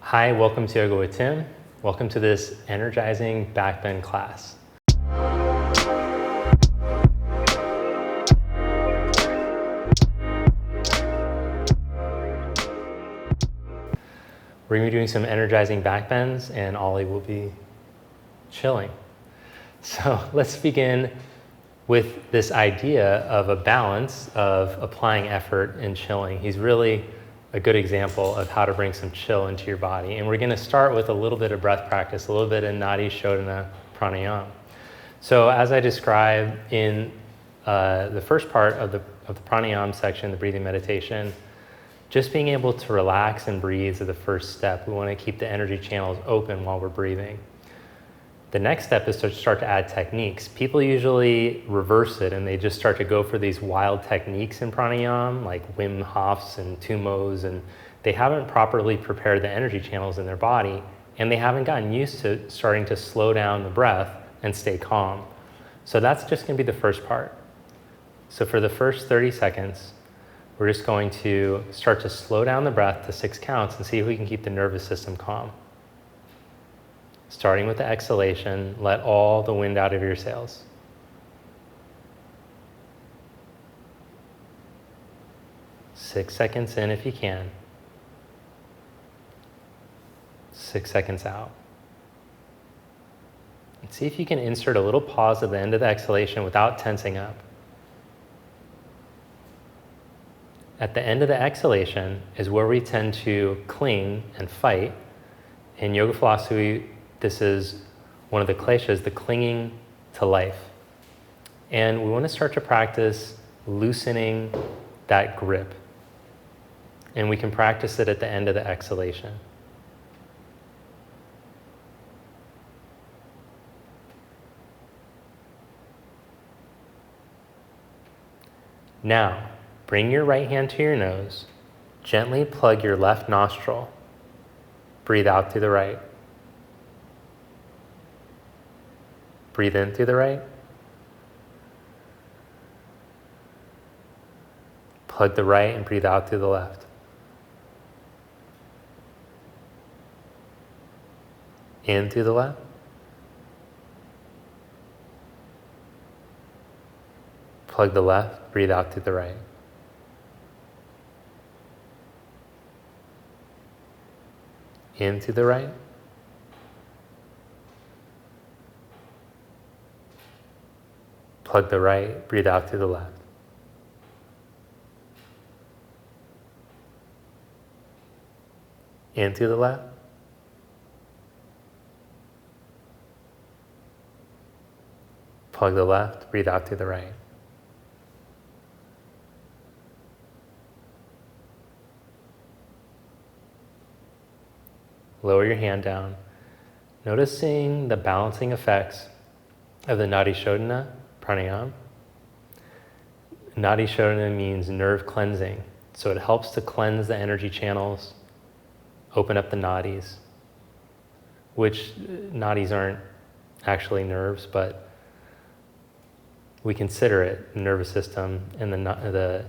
Hi, welcome to Yoga with Tim. Welcome to this Energizing Backbend class. We're going to be doing some energizing backbends and Ollie will be chilling. So let's begin with this idea of a balance of applying effort and chilling. He's really a good example of how to bring some chill into your body. And we're going to start with a little bit of breath practice, a little bit of Nadi Shodhana pranayama. So as I described in the first part of the pranayama section, the breathing meditation, just being able to relax and breathe is the first step. We want to keep the energy channels open while we're breathing. The next step is to start to add techniques. People usually reverse it and they just start to go for these wild techniques in pranayama, like Wim Hofs and Tumos, and they haven't properly prepared the energy channels in their body, and they haven't gotten used to starting to slow down the breath and stay calm. So that's just going to be the first part. So for the first 30 seconds, we're just going to start to slow down the breath to 6 counts and see if we can keep the nervous system calm. Starting with the exhalation, let all the wind out of your sails. 6 seconds in if you can. 6 seconds out. And see if you can insert a little pause at the end of the exhalation without tensing up. At the end of the exhalation is where we tend to cling and fight. In yoga philosophy, this is one of the kleshas, the clinging to life. And we want to start to practice loosening that grip. And we can practice it at the end of the exhalation. Now, bring your right hand to your nose. Gently plug your left nostril. Breathe out through the right. Breathe in through the right. Plug the right and breathe out through the left. In through the left. Plug the left, breathe out through the right. In through the right. Plug the right, breathe out through the left. In through the left. Plug the left, breathe out through the right. Lower your hand down, noticing the balancing effects of the Nadi Shodhana pranayama. Nadi Shodhana means nerve cleansing, so it helps to cleanse the energy channels, open up the nadis, which nadis aren't actually nerves, but we consider it the nervous system and the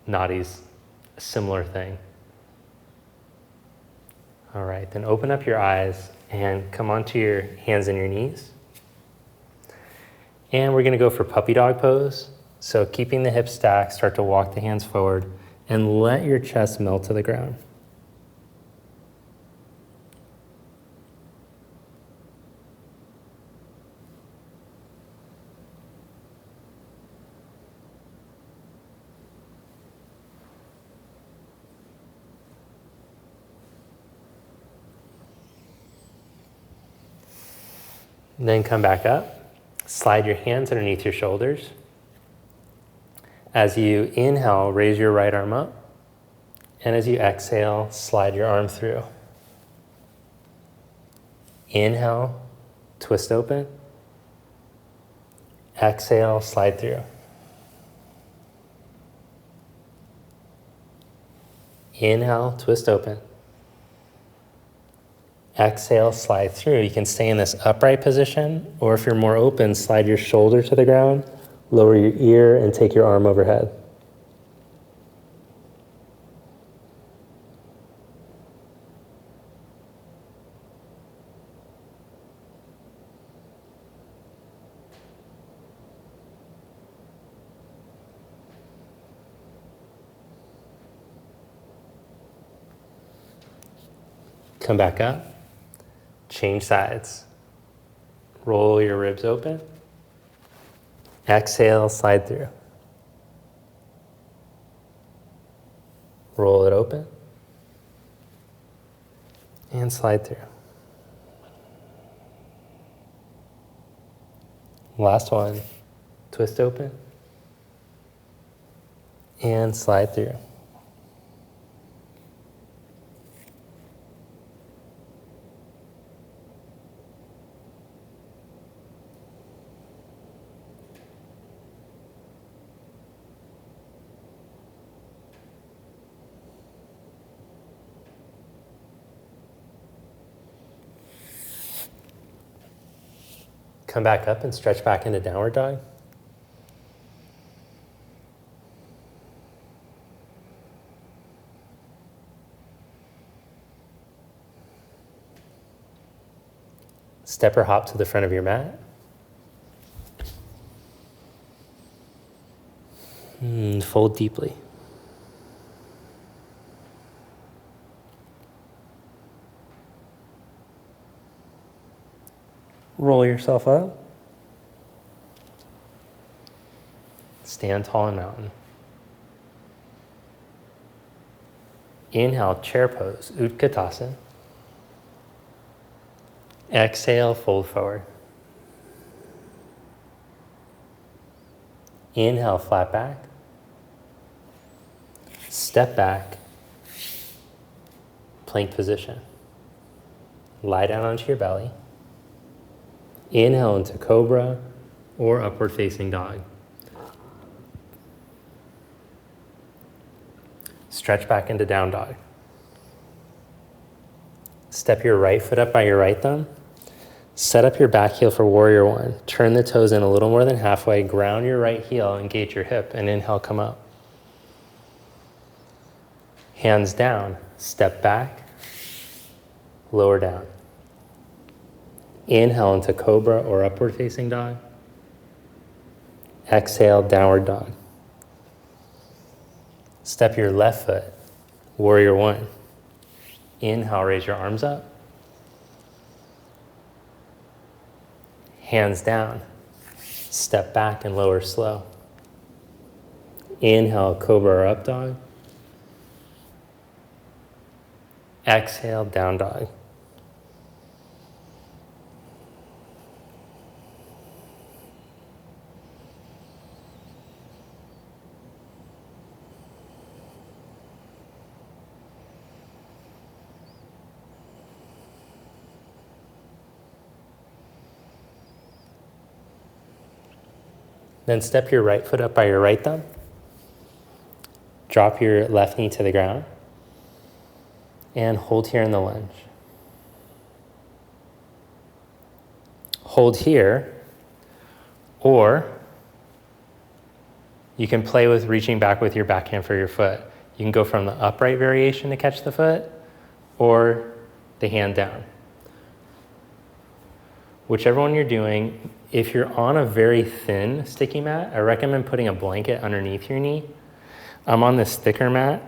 nadis a similar thing. All right, then open up your eyes and come onto your hands and your knees. And we're going to go for puppy dog pose. So keeping the hips stacked, start to walk the hands forward and let your chest melt to the ground. Then come back up. Slide your hands underneath your shoulders. As you inhale, raise your right arm up. And as you exhale, slide your arm through. Inhale, twist open. Exhale, slide through. Inhale, twist open. Exhale, slide through. You can stay in this upright position, or if you're more open, slide your shoulder to the ground, lower your ear, and take your arm overhead. Come back up. Change sides. Roll your ribs open. Exhale, slide through. Roll it open. And slide through. Last one. Twist open. And slide through. Come back up and stretch back into downward dog. Step or hop to the front of your mat. Fold deeply. Roll yourself up. Stand tall in mountain. Inhale, chair pose, Utkatasana. Exhale, fold forward. Inhale, flat back. Step back. Plank position. Lie down onto your belly. Inhale into cobra or upward facing dog. Stretch back into down dog. Step your right foot up by your right thumb. Set up your back heel for warrior one. Turn the toes in a little more than halfway. Ground your right heel, engage your hip, and inhale, come up. Hands down, step back, lower down. Inhale into cobra or upward facing dog. Exhale, downward dog. Step your left foot, warrior one. Inhale, raise your arms up. Hands down, step back and lower slow. Inhale, cobra or up dog. Exhale, down dog. Then step your right foot up by your right thumb. Drop your left knee to the ground. And hold here in the lunge. Hold here, or you can play with reaching back with your backhand for your foot. You can go from the upright variation to catch the foot, or the hand down. Whichever one you're doing, if you're on a very thin sticky mat, I recommend putting a blanket underneath your knee. I'm on this thicker mat,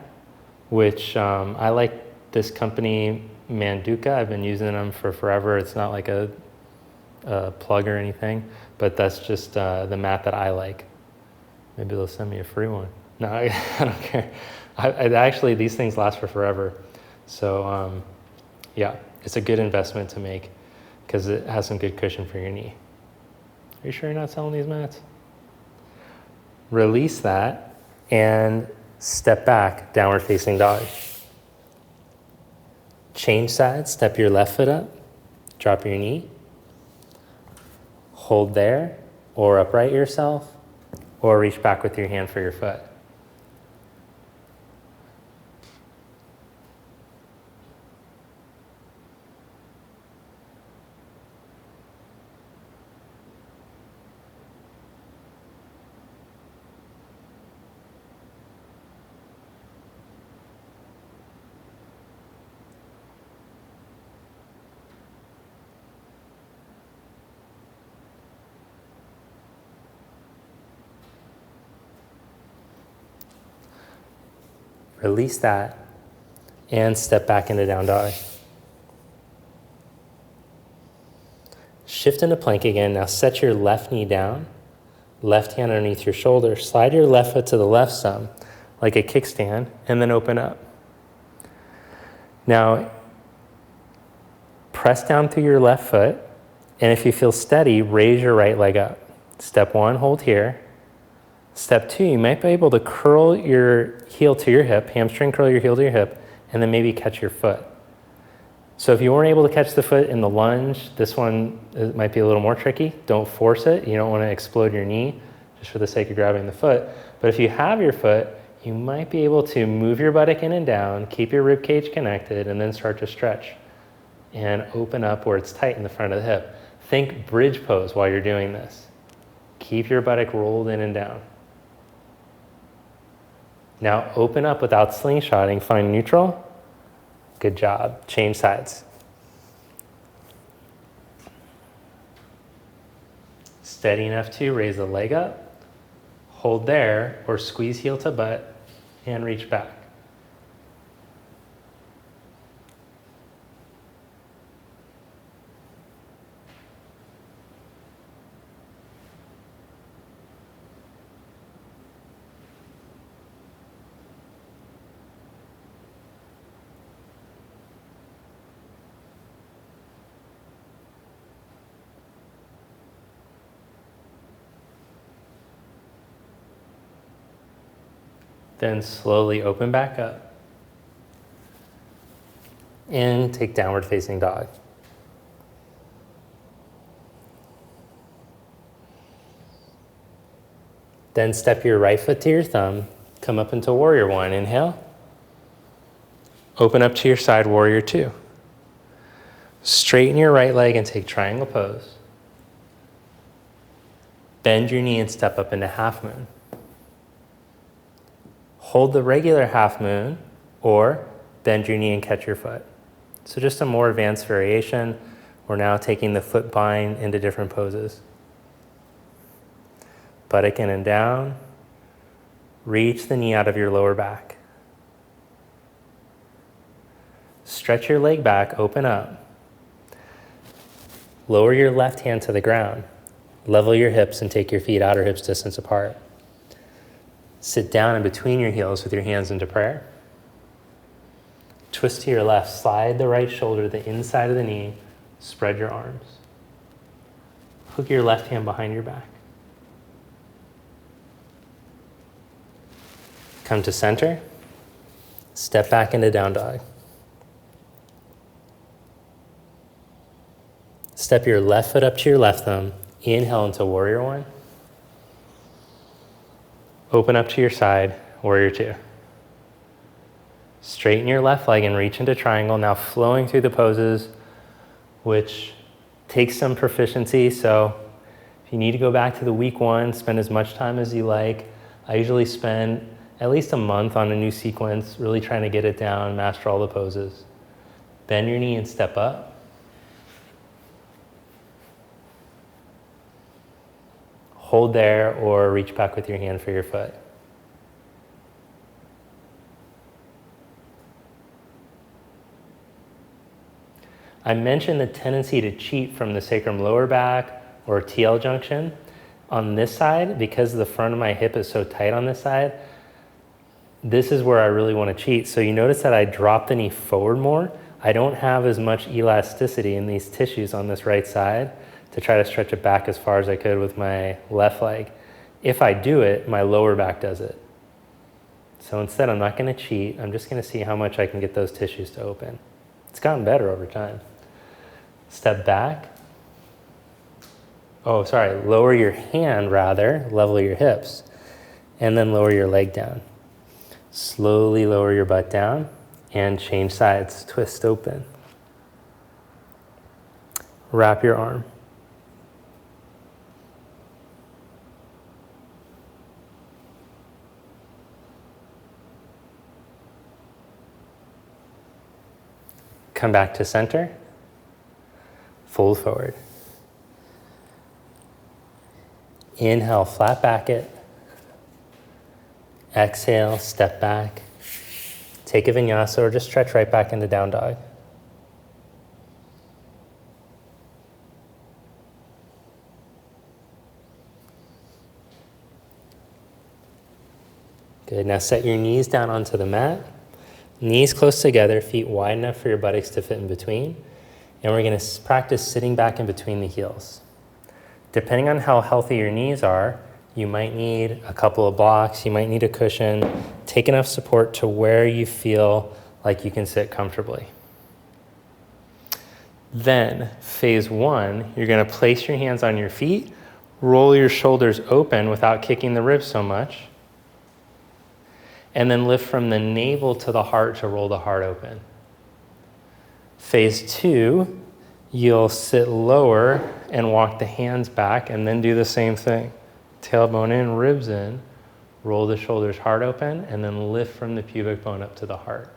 which I like this company, Manduka. I've been using them for forever. It's not like a plug or anything, but that's just the mat that I like. Maybe they'll send me a free one. No, I don't care. Actually, these things last for forever. So yeah, it's a good investment to make because it has some good cushion for your knee. Are you sure you're not selling these mats? Release that and step back, downward facing dog. Change sides, step your left foot up, drop your knee. Hold there, or upright yourself, or reach back with your hand for your foot. Release that and step back into down dog. Shift into plank again. Now set your left knee down, left hand underneath your shoulder. Slide your left foot to the left some, like a kickstand, and then open up. Now, press down through your left foot, and if you feel steady, raise your right leg up. Step 1, hold here. Step 2, you might be able to curl your heel to your hip, hamstring curl your heel to your hip, and then maybe catch your foot. So if you weren't able to catch the foot in the lunge, this one might be a little more tricky. Don't force it. You don't want to explode your knee just for the sake of grabbing the foot. But if you have your foot, you might be able to move your buttock in and down, keep your rib cage connected, and then start to stretch and open up where it's tight in the front of the hip. Think bridge pose while you're doing this. Keep your buttock rolled in and down. Now open up without slingshotting, find neutral. Good job. Change sides. Steady enough to raise the leg up, hold there, or squeeze heel to butt and reach back. Then slowly open back up and take downward facing dog. Then step your right foot to your thumb, come up into warrior 1, inhale. Open up to your side, warrior 2. Straighten your right leg and take triangle pose. Bend your knee and step up into half moon. Hold the regular half moon or bend your knee and catch your foot. So just a more advanced variation. We're now taking the foot bind into different poses. Buttock in and down. Reach the knee out of your lower back. Stretch your leg back, open up. Lower your left hand to the ground. Level your hips and take your feet outer hips distance apart. Sit down in between your heels with your hands into prayer. Twist to your left, slide the right shoulder to the inside of the knee, spread your arms. Hook your left hand behind your back. Come to center, step back into down dog. Step your left foot up to your left thumb, inhale into warrior 1. Open up to your side, warrior 2. Straighten your left leg and reach into triangle. Now flowing through the poses, which takes some proficiency. So if you need to go back to the week 1, spend as much time as you like. I usually spend at least a month on a new sequence, really trying to get it down, master all the poses. Bend your knee and step up. Hold there or reach back with your hand for your foot. I mentioned the tendency to cheat from the sacrum lower back or TL junction. On this side, because the front of my hip is so tight on this side, this is where I really want to cheat. So you notice that I drop the knee forward more. I don't have as much elasticity in these tissues on this right side to try to stretch it back as far as I could with my left leg. If I do it, my lower back does it. So instead, I'm not going to cheat. I'm just going to see how much I can get those tissues to open. It's gotten better over time. Step back. Oh, sorry, lower your hand rather, level your hips, and then lower your leg down. Slowly lower your butt down and change sides, twist open. Wrap your arm. Come back to center, fold forward. Inhale, flat back it. Exhale, step back. Take a vinyasa or just stretch right back into down dog. Good. Now set your knees down onto the mat. Knees close together, feet wide enough for your buttocks to fit in between. And we're going to practice sitting back in between the heels. Depending on how healthy your knees are, you might need a couple of blocks, you might need a cushion. Take enough support to where you feel like you can sit comfortably. Then, phase one, you're going to place your hands on your feet, roll your shoulders open without kicking the ribs so much, and then lift from the navel to the heart to roll the heart open. Phase two, you'll sit lower and walk the hands back and then do the same thing. Tailbone in, ribs in, roll the shoulders heart open, and then lift from the pubic bone up to the heart.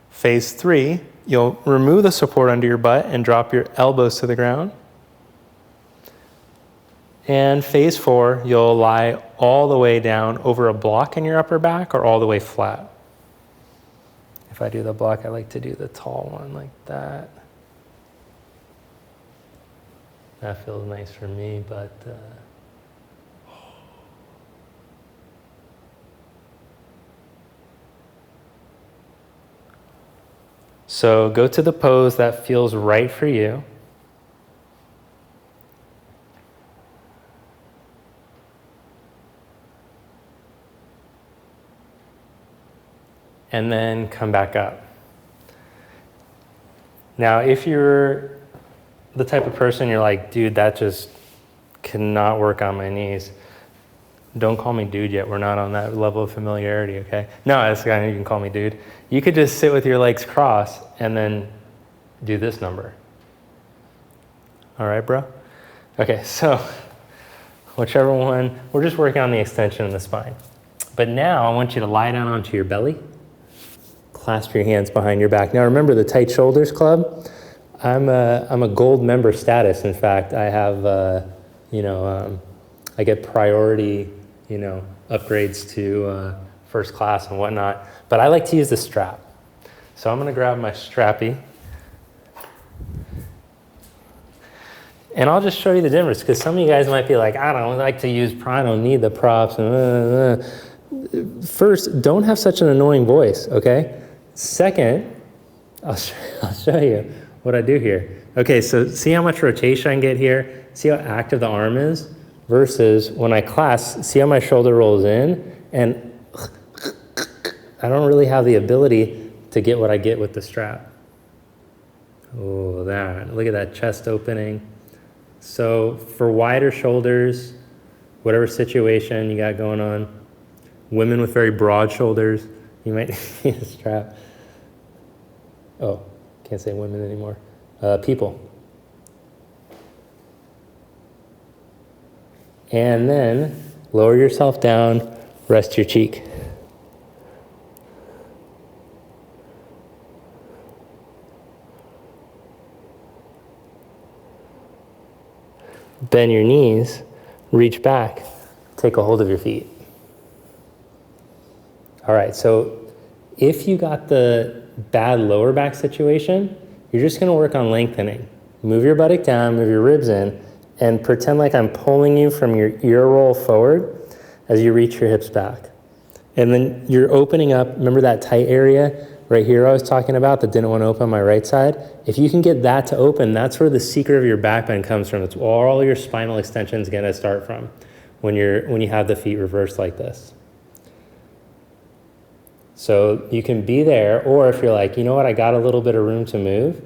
Phase three, you'll remove the support under your butt and drop your elbows to the ground. And phase four, you'll lie all the way down over a block in your upper back or all the way flat. If I do the block, I like to do the tall one like that. That feels nice for me, but so go to the pose that feels right for you. And then come back up. Now, if you're the type of person you're like, dude, that just cannot work on my knees, don't call me dude yet. We're not on that level of familiarity, okay? No, that's the guy you can call me dude. You could just sit with your legs crossed and then do this number. All right, bro? Okay, so whichever one, we're just working on the extension of the spine. But now I want you to lie down onto your belly. Clasp your hands behind your back. Now remember the Tight Shoulders Club? I'm a gold member status. In fact, I have, I get priority, upgrades to first class and whatnot. But I like to use the strap. So I'm going to grab my strappy. And I'll just show you the difference, because some of you guys might be like, I don't like to use, I don't need the props. First, don't have such an annoying voice, okay? Second, I'll show you what I do here. Okay, so see how much rotation I can get here? See how active the arm is? Versus when I clasp, see how my shoulder rolls in? And I don't really have the ability to get what I get with the strap. Oh, that. Look at that chest opening. So for wider shoulders, whatever situation you got going on, women with very broad shoulders, you might need a strap. Oh, can't say women anymore. People. And then lower yourself down, rest your cheek. Bend your knees, reach back, take a hold of your feet. All right, so if you got the bad lower back situation, you're just gonna work on lengthening. Move your buttock down, move your ribs in, and pretend like I'm pulling you from your ear roll forward as you reach your hips back. And then you're opening up, remember that tight area right here I was talking about that didn't want to open on my right side? If you can get that to open, that's where the secret of your back bend comes from. It's where all your spinal extensions gonna start from when you have the feet reversed like this. So you can be there, or if you're like, you know what, I got a little bit of room to move,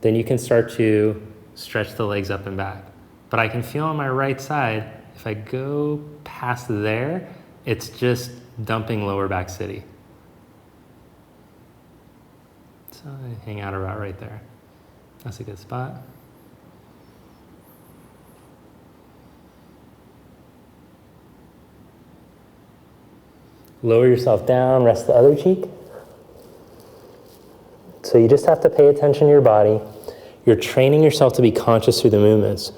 then you can start to stretch the legs up and back. But I can feel on my right side, if I go past there, it's just dumping lower back city. So I hang out about right there. That's a good spot. Lower yourself down, rest the other cheek. So you just have to pay attention to your body. You're training yourself to be conscious through the movements,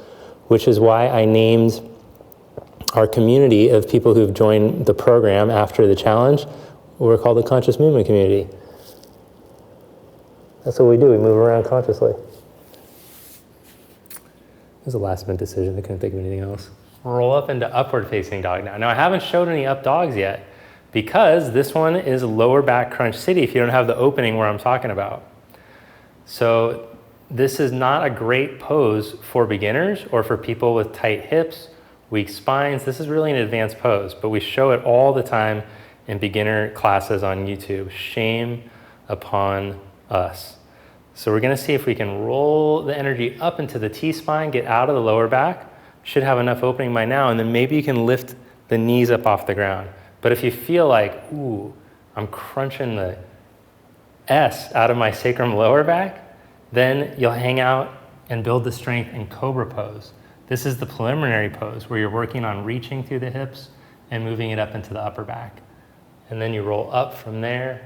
which is why I named our community of people who've joined the program after the challenge, we're called the Conscious Movement Community. That's what we do, we move around consciously. It was a last minute decision, I couldn't think of anything else. Roll up into upward facing dog now. Now I haven't showed any up dogs yet, because this one is lower back crunch city if you don't have the opening where I'm talking about. So this is not a great pose for beginners or for people with tight hips, weak spines. This is really an advanced pose, but we show it all the time in beginner classes on YouTube. Shame upon us. So we're gonna see if we can roll the energy up into the T-spine, get out of the lower back. Should have enough opening by now, and then maybe you can lift the knees up off the ground. But if you feel like, ooh, I'm crunching the S out of my sacrum lower back, then you'll hang out and build the strength in cobra pose. This is the preliminary pose where you're working on reaching through the hips and moving it up into the upper back. And then you roll up from there.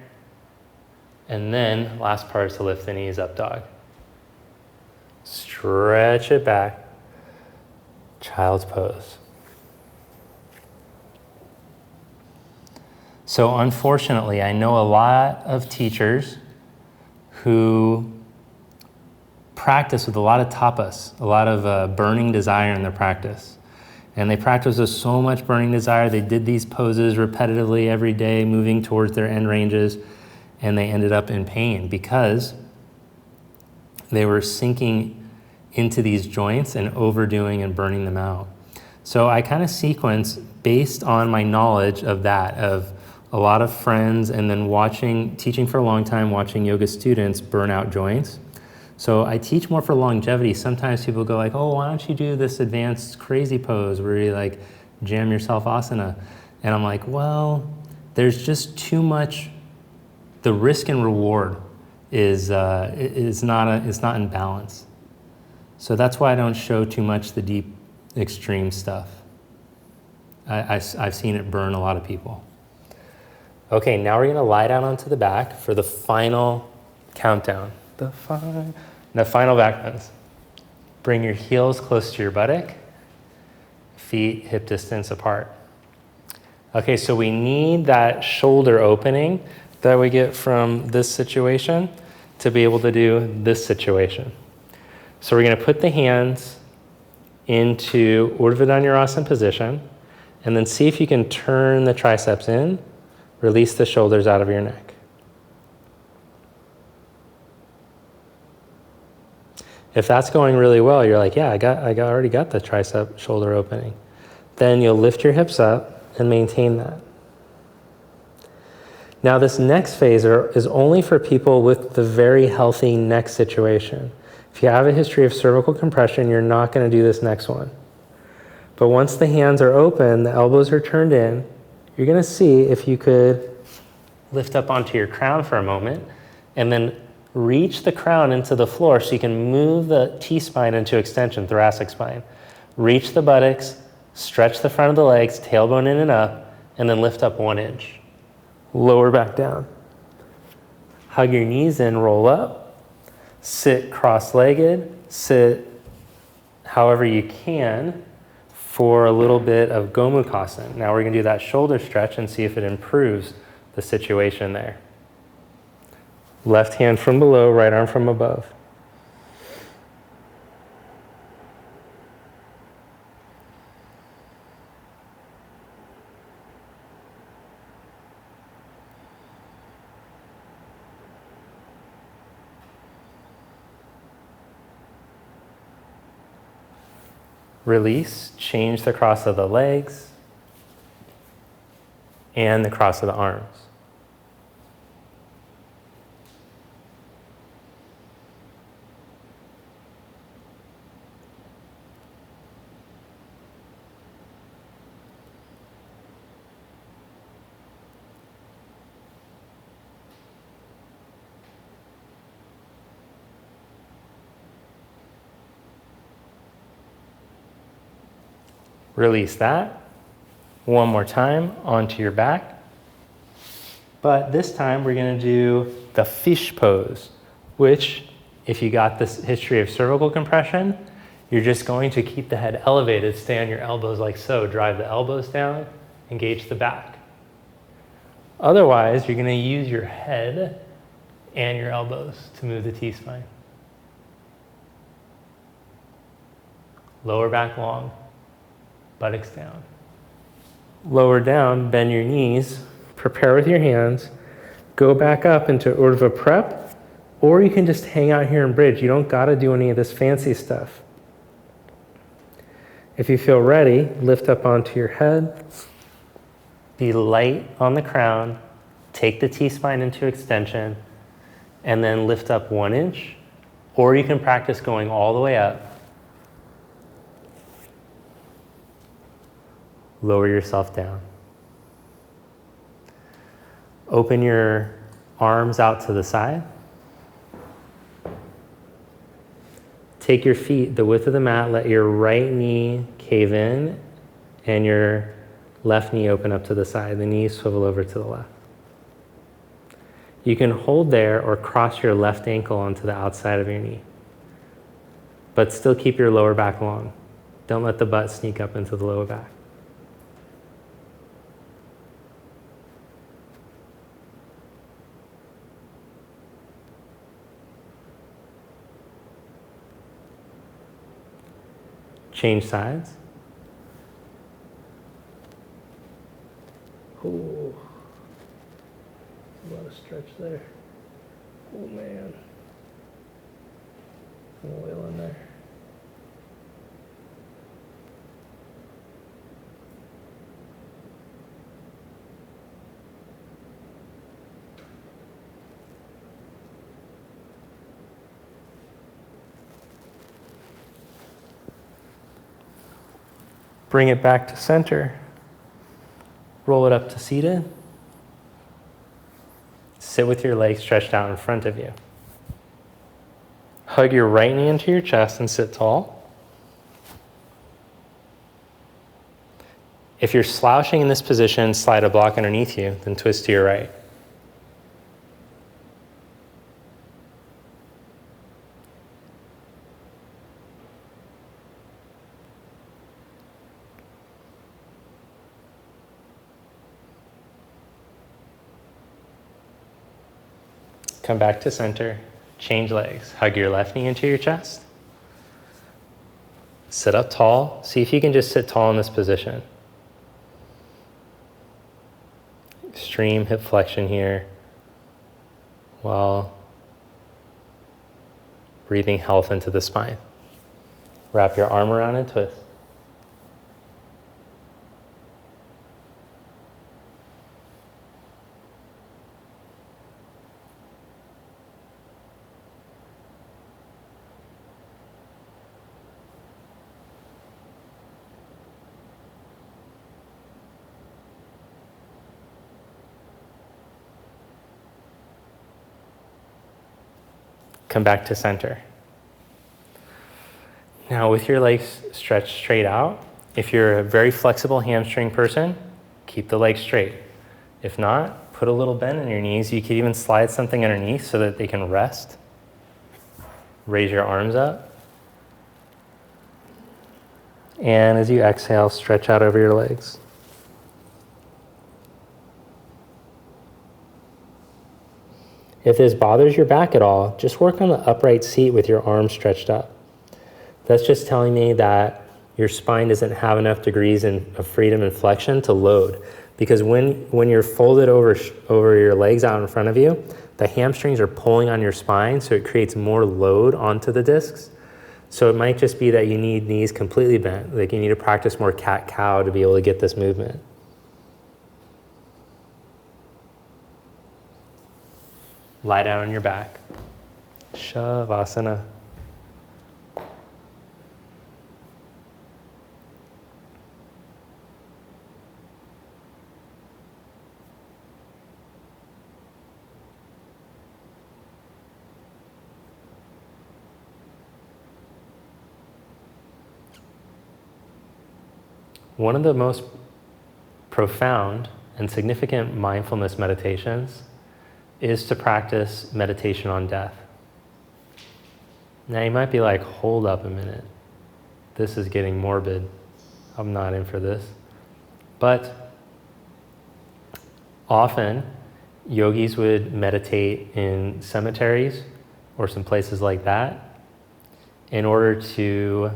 And then last part is to lift the knees up dog. Stretch it back. Child's pose. So unfortunately, I know a lot of teachers who practice with a lot of tapas, a lot of burning desire in their practice. And they practice with so much burning desire. They did these poses repetitively every day, moving towards their end ranges, and they ended up in pain because they were sinking into these joints and overdoing and burning them out. So I kind of sequence based on my knowledge of that, of a lot of friends, and then teaching for a long time, watching yoga students burn out joints. So I teach more for longevity. Sometimes people go like, oh, why don't you do this advanced crazy pose where you like jam yourself asana? And I'm like, well, there's just too much. The risk and reward is not in balance. So that's why I don't show too much the deep extreme stuff. I've seen it burn a lot of people. Okay, now we're gonna lie down onto the back for the final countdown. The final back bends. Bring your heels close to your buttock, feet hip distance apart. Okay, so we need that shoulder opening that we get from this situation to be able to do this situation. So we're gonna put the hands into Urdhva Dhanurasana position, and then see if you can turn the triceps in, release the shoulders out of your neck. If that's going really well, you're like, yeah, I already got the tricep shoulder opening. Then you'll lift your hips up and maintain that. Now this next phase is only for people with the very healthy neck situation. If you have a history of cervical compression, you're not going to do this next one. But once the hands are open, the elbows are turned in, you're going to see if you could lift up onto your crown for a moment and then reach the crown into the floor so you can move the T-spine into extension, thoracic spine. Reach the buttocks, stretch the front of the legs, tailbone in and up, and then lift up 1 inch. Lower back down. Hug your knees in, roll up. Sit cross-legged. Sit however you can for a little bit of Gomukhasana. Now we're going to do that shoulder stretch and see if it improves the situation there. Left hand from below, right arm from above. Release, change the cross of the legs and the cross of the arms. Release that. One more time onto your back. But this time we're going to do the fish pose, which if you got this history of cervical compression, you're just going to keep the head elevated, stay on your elbows like so, drive the elbows down, engage the back. Otherwise, you're going to use your head and your elbows to move the T-spine. Lower back long. Buttocks down. Lower down, bend your knees, prepare with your hands, go back up into order of a prep, or you can just hang out here and bridge. You don't got to do any of this fancy stuff. If you feel ready, lift up onto your head. Be light on the crown. Take the T-spine into extension, and then lift up 1 inch. Or you can practice going all the way up. Lower yourself down. Open your arms out to the side. Take your feet the width of the mat, let your right knee cave in and your left knee open up to the side. The knees swivel over to the left. You can hold there or cross your left ankle onto the outside of your knee. But still keep your lower back long. Don't let the butt sneak up into the lower back. Change sides. Oh, a lot of stretch there. Oh man, some oil in there. Bring it back to center. Roll it up to seated. Sit with your legs stretched out in front of you. Hug your right knee into your chest and sit tall. If you're slouching in this position, slide a block underneath you, then twist to your right. Come back to center, change legs. Hug your left knee into your chest. Sit up tall. See if you can just sit tall in this position. Extreme hip flexion here while breathing health into the spine. Wrap your arm around and twist. Come back to center. Now with your legs stretched straight out, if you're a very flexible hamstring person, keep the legs straight. If not, put a little bend in your knees. You could even slide something underneath so that they can rest. Raise your arms up. And as you exhale, stretch out over your legs. If this bothers your back at all, just work on the upright seat with your arms stretched up. That's just telling me that your spine doesn't have enough degrees of freedom and flexion to load. Because when you're folded over your legs out in front of you, the hamstrings are pulling on your spine, so it creates more load onto the discs. So it might just be that you need knees completely bent. Like you need to practice more cat-cow to be able to get this movement. Lie down on your back. Shavasana. One of the most profound and significant mindfulness meditations is to practice meditation on death. Now you might be like, hold up a minute. This is getting morbid. I'm not in for this. But often yogis would meditate in cemeteries or some places like that in order to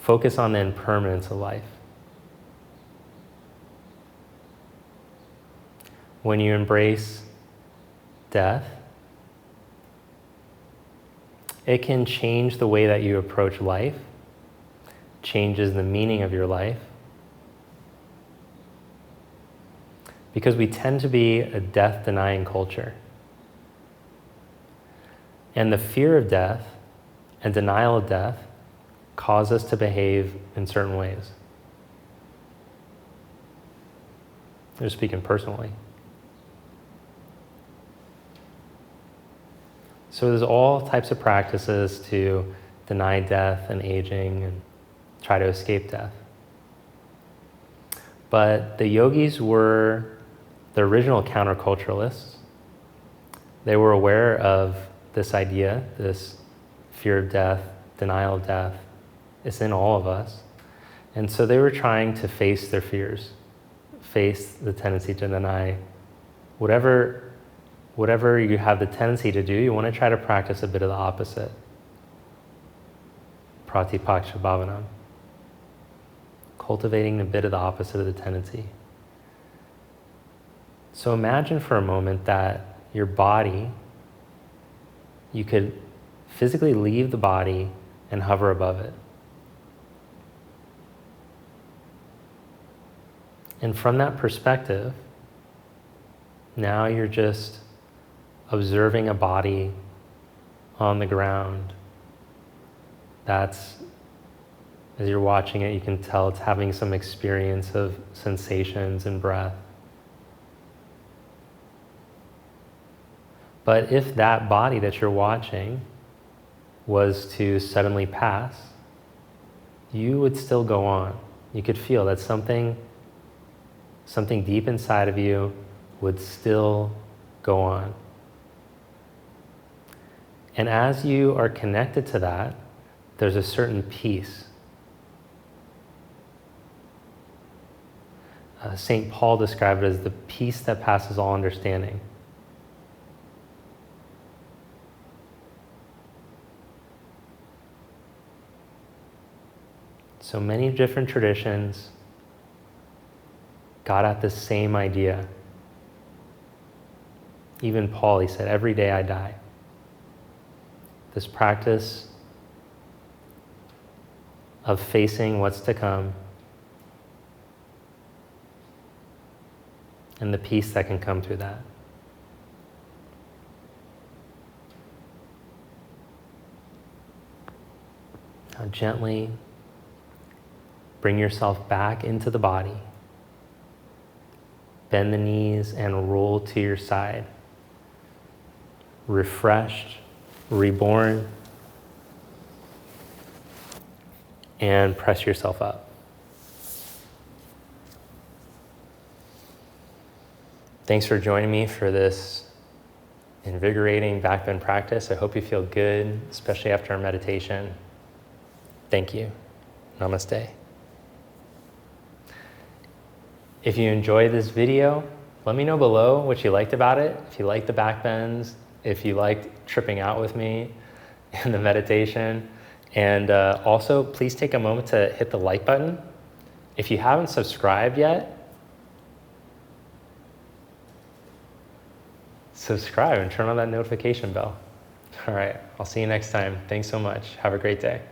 Focus on the impermanence of life. When you embrace death, it can change the way that you approach life, changes the meaning of your life, because we tend to be a death-denying culture. And the fear of death and denial of death cause us to behave in certain ways. I'm just speaking personally. So there's all types of practices to deny death and aging and try to escape death. But the yogis were the original counterculturalists. They were aware of this idea, this fear of death, denial of death. It's in all of us. And so they were trying to face their fears, face the tendency to deny. Whatever you have the tendency to do, you want to try to practice a bit of the opposite. Pratipaksha bhavanam. Cultivating a bit of the opposite of the tendency. So imagine for a moment that your body, you could physically leave the body and hover above it. And from that perspective, now you're just observing a body on the ground. That's, as you're watching it, you can tell it's having some experience of sensations and breath. But if that body that you're watching was to suddenly pass, you would still go on. You could feel that something deep inside of you would still go on. And as you are connected to that, there's a certain peace. St. Paul described it as the peace that passes all understanding. So many different traditions got at the same idea. Even Paul, he said, every day I die. This practice of facing what's to come and the peace that can come through that. Now gently bring yourself back into the body. Bend the knees and roll to your side. Refreshed, reborn, and press yourself up. Thanks for joining me for this invigorating backbend practice. I hope you feel good, especially after our meditation. Thank you. Namaste. If you enjoyed this video, let me know below what you liked about it. If you liked the backbends, if you liked tripping out with me in the meditation. And also, please take a moment to hit the like button. If you haven't subscribed yet, subscribe and turn on that notification bell. All right, I'll see you next time. Thanks so much. Have a great day.